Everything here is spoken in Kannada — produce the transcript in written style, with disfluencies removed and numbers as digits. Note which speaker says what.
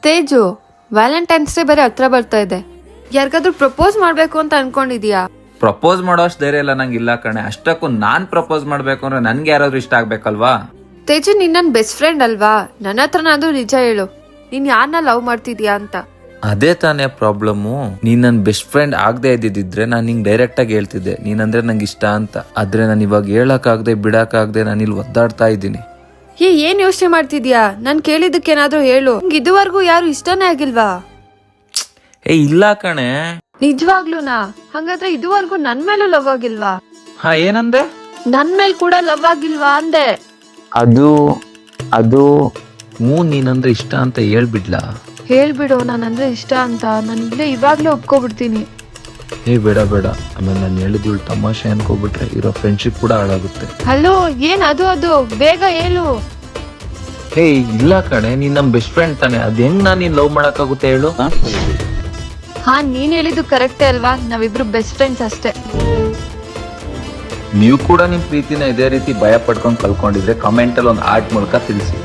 Speaker 1: ತೇಜು, ವ್ಯಾಲೆಂಟೈನ್ಸ್ ಡೇ ಬೇರೆ ಹತ್ರ ಬರ್ತಾ ಇದೆ. ಯಾರಿಗಾದ್ರೂ ಪ್ರಪೋಸ್ ಮಾಡ್ಬೇಕು ಅಂತ ಅನ್ಕೊಂಡಿದ್ಯಾ?
Speaker 2: ಪ್ರಪೋಸ್ ಮಾಡೋ ಅಷ್ಟು ಧೈರ್ಯ ಎಲ್ಲ ನಂಗೆ ಇಲ್ಲ ಕಣೆ. ಅಷ್ಟಕ್ಕೂ ನಾನ್ ಪ್ರಪೋಸ್ ಮಾಡ್ಬೇಕು ಅಂದ್ರೆ ನನ್ಗೆ ಯಾರಾದ್ರೂ ಇಷ್ಟ ಆಗ್ಬೇಕಲ್ವಾ?
Speaker 1: ತೇಜು, ನೀನ್ ನನ್ ಬೆಸ್ಟ್ ಫ್ರೆಂಡ್ ಅಲ್ವಾ? ನನ್ನ ಹತ್ರನಾದ್ರೂ ನಿಜ ಹೇಳು, ನೀನ್ ಯಾರನ್ನ ಲವ್ ಮಾಡ್ತಿದ್ಯಾ ಅಂತ.
Speaker 2: ಅದೇ ತಾನೇ ಪ್ರಾಬ್ಲಮ್ಮು. ನೀನ್ ನನ್ ಬೆಸ್ಟ್ ಫ್ರೆಂಡ್ ಆಗದೆ ಇದ್ದಿದ್ರೆ ನಾನು ನಿಂಗೆ ಡೈರೆಕ್ಟ್ ಆಗಿ ಹೇಳ್ತಿದ್ದೆ ನೀನಂದ್ರೆ ನಂಗೆ ಇಷ್ಟ ಅಂತ. ಆದ್ರೆ ನಾನು ಇವಾಗ ಹೇಳಕ್ಕಾಗದೆ ಬಿಡಕ್ಕಾಗದೆ ನಾನು ಇಲ್ಲಿ ಒದ್ದಾಡ್ತಾ ಇದ್ದೀನಿ.
Speaker 1: ಏನ್ ಯೋಚನೆ ಮಾಡ್ತಿದ್ಯಾ? ನಾನ್ ಕೇಳಿದ್ದಕ್ಕೇನಾದ್ರೂ ಹೇಳು. ಇದುವರೆಗೂ ಯಾರು ಇಷ್ಟನೇ ಆಗಿಲ್ವಾ?
Speaker 2: ಇಲ್ಲ ಕಣೆ.
Speaker 1: ನಿಜವಾಗ್ಲೂನಾ? ಹಂಗಾದ್ರೆ ಇದುವರೆಗೂ ನನ್ ಮೇಲೂ ಲವ್ ಆಗಿಲ್ವಾ?
Speaker 2: ಏನಂದೆ?
Speaker 1: ನನ್ ಮೇಲ್ ಕೂಡ ಲವ್ ಆಗಿಲ್ವಾ ಅಂದೆ.
Speaker 2: ಅದು ನೀನಂದ್ರೆ ಇಷ್ಟ ಅಂತ ಹೇಳ್ಬಿಡ್ಲಾ?
Speaker 1: ಹೇಳ್ಬಿಡು, ನಾನಂದ್ರೆ ಇಷ್ಟ ಅಂತ. ನಾನು ಇಲ್ಲೇ ಇವಾಗ್ಲೇ ಒಪ್ಕೊಬಿಡ್ತೀನಿ.
Speaker 2: ಬೇಡ ಆಮೇಲೆ ನಾನು ಹೇಳಿದ್ವಿ ತಮಾಷೆ ಅನ್ಕೋಬಿಟ್ರೆ ಇರೋ ಫ್ರೆಂಡ್ಶಿಪ್ ಕೂಡ ಹಾಳಾಗುತ್ತೆ.
Speaker 1: ಹಲೋ, ಏನ್ ಅದು ಬೇಗ ಹೇಳು.
Speaker 2: ಇಲ್ಲ ಕಣೆ, ನೀನ್ ನಮ್ ಬೆಸ್ಟ್ ಫ್ರೆಂಡ್ ತಾನೆ. ಅದ್ ಹೆಂಗ್ ನಾನು ನೀನ್ ಲವ್ ಮಾಡಕ್ಕಾಗುತ್ತೆ ಹೇಳು?
Speaker 1: ನೀನ್ ಹೇಳಿದ್ದು ಕರೆಕ್ಟೇ ಅಲ್ವಾ? ನಾವಿಬ್ರು ಬೆಸ್ಟ್ ಫ್ರೆಂಡ್ಸ್ ಅಷ್ಟೇ.
Speaker 2: ನೀವು ಕೂಡ ನಿಮ್ ಪ್ರೀತಿನ ಇದೇ ರೀತಿ ಭಯ ಪಡ್ಕೊಂಡು ಕಲ್ಕೊಂಡಿದ್ರೆ ಕಮೆಂಟ್ ಅಲ್ಲಿ ಒಂದು ಆರ್ಟ್ ಮೂಲಕ ತಿಳಿಸಿ.